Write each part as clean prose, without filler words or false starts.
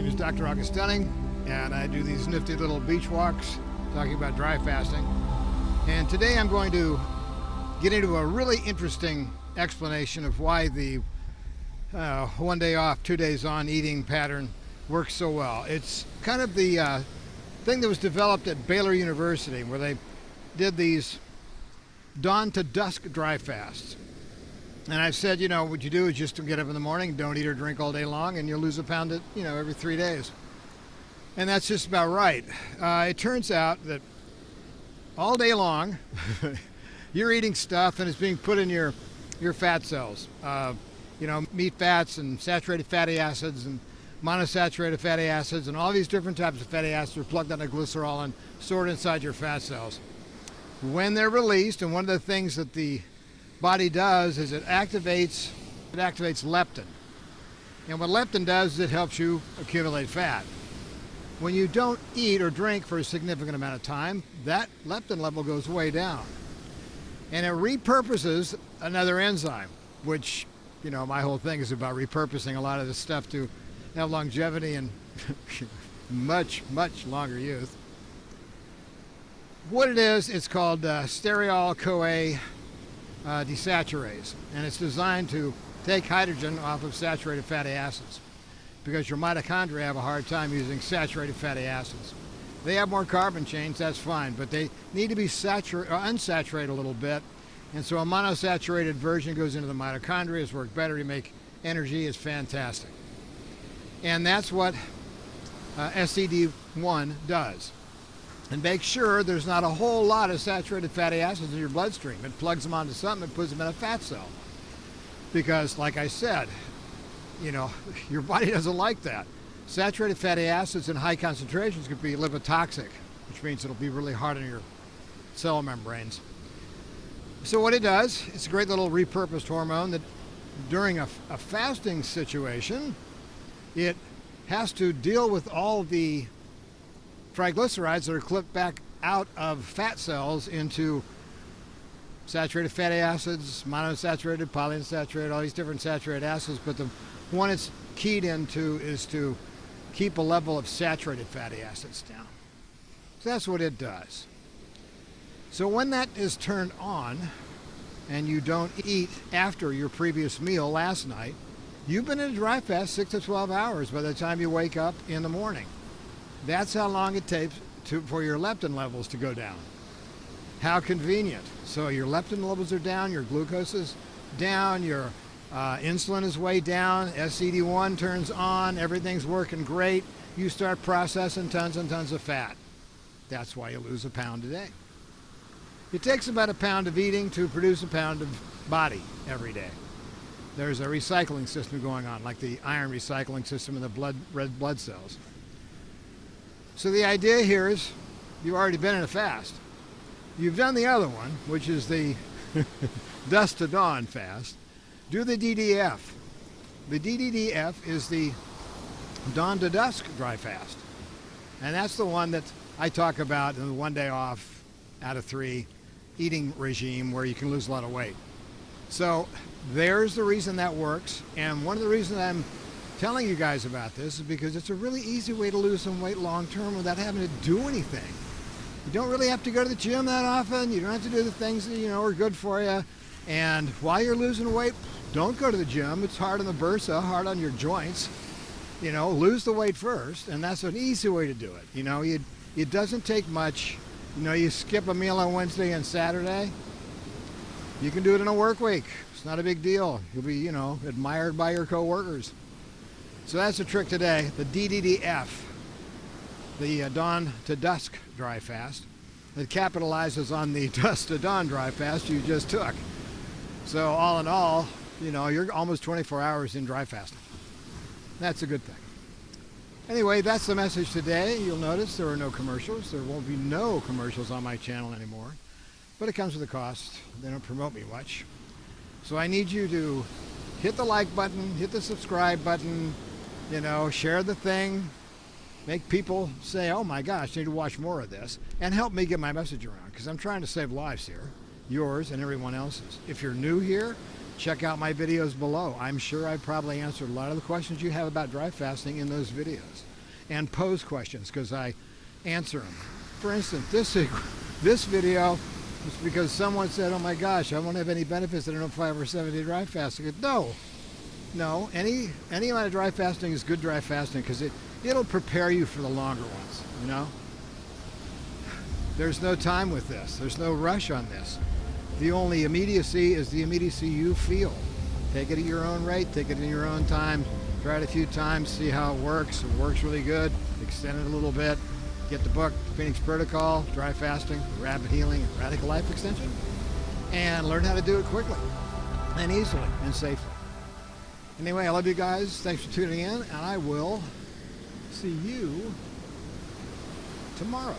is Dr. Augustine, and I do these nifty little beach walks talking about dry fasting. And today I'm going to get into a really interesting explanation of why the 1 day off, 2 days on eating pattern works so well. It's kind of the thing that was developed at Baylor University, where they did these dawn to dusk dry fasts. And I've said, what you do is just to get up in the morning, don't eat or drink all day long, and you'll lose a pound, every 3 days. And that's just about right. It turns out that all day long, you're eating stuff and it's being put in your fat cells. Meat fats and saturated fatty acids and monosaturated fatty acids and all these different types of fatty acids are plugged into glycerol and stored inside your fat cells. When they're released, and one of the things that the body does is it activates leptin. And what leptin does is it helps you accumulate fat. When you don't eat or drink for a significant amount of time, that leptin level goes way down. And it repurposes another enzyme, which, my whole thing is about repurposing a lot of this stuff to have longevity and much, much longer youth. What it is, it's called stearyl-CoA desaturase, and it's designed to take hydrogen off of saturated fatty acids, because your mitochondria have a hard time using saturated fatty acids. They have more carbon chains, that's fine, but they need to be unsaturated a little bit, and so a monosaturated version goes into the mitochondria. It's worked better to make energy. Is fantastic. And that's what SCD1 does. And make sure there's not a whole lot of saturated fatty acids in your bloodstream. It plugs them onto something and puts them in a fat cell. Because, like I said, your body doesn't like that. Saturated fatty acids in high concentrations could be lipotoxic, which means it'll be really hard on your cell membranes. So what it does, it's a great little repurposed hormone that during a fasting situation, it has to deal with all the triglycerides that are clipped back out of fat cells into saturated fatty acids, monosaturated, polyunsaturated, all these different saturated acids, but the one it's keyed into is to keep a level of saturated fatty acids down. So that's what it does. So when that is turned on and you don't eat after your previous meal last night, you've been in a dry fast 6 to 12 hours by the time you wake up in the morning. That's how long it takes for your leptin levels to go down. How convenient. So your leptin levels are down, your glucose is down, your insulin is way down, SCD1 turns on, everything's working great. You start processing tons and tons of fat. That's why you lose a pound a day. It takes about a pound of eating to produce a pound of body every day. There's a recycling system going on, like the iron recycling system in the red blood cells. So the idea here is you've already been in a fast. You've done the other one, which is the dusk to dawn fast. Do the Dddf. The Dddf is the dawn to dusk dry fast. And that's the one that I talk about in the 1 day off out of 3 eating regime where you can lose a lot of weight. So there's the reason that works. And one of the reasons I'm telling you guys about this is because it's a really easy way to lose some weight long term without having to do anything. You don't really have to go to the gym that often. You don't have to do the things that are good for you. And while you're losing weight, don't go to the gym. It's hard on the bursa, hard on your joints. Lose the weight first, and that's an easy way to do it. It doesn't take much. You skip a meal on Wednesday and Saturday. You can do it in a work week. It's not a big deal. You'll be, admired by your coworkers. So that's the trick today, the Dddf, the dawn to dusk dry fast. It capitalizes on the dusk to dawn dry fast you just took. So all in all, you're almost 24 hours in dry fasting. That's a good thing. Anyway, that's the message today. You'll notice there are no commercials. There won't be no commercials on my channel anymore. But it comes with a cost. They don't promote me much. So I need you to hit the like button, hit the subscribe button, share the thing, make people say, oh my gosh, I need to watch more of this, and help me get my message around, because I'm trying to save lives here, yours and everyone else's. If you're new here, check out my videos below. I'm sure I probably answered a lot of the questions you have about dry fasting in those videos. and pose questions because I answer them. For instance, this video was because someone said, "Oh my gosh, I won't have any benefits. I don't know 5 or 7 day dry fasting." No. Any amount of dry fasting is good dry fasting because it'll prepare you for the longer ones. You know. There's no time with this. There's no rush on this. The only immediacy is the immediacy you feel. Take it at your own rate. Take it in your own time. Try it a few times. See how it works. It works really good. Extend it a little bit. Get the book, Phoenix Protocol, Dry Fasting, Rapid Healing, and Radical Life Extension. And learn how to do it quickly and easily and safely. Anyway, I love you guys. Thanks for tuning in. And I will see you tomorrow.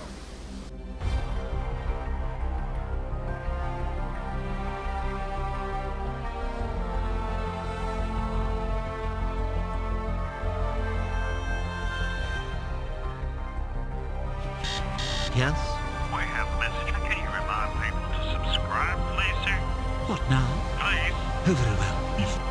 Yes? We have a message. Can you remind people to subscribe, please, sir? What now? Please. Oh, very well.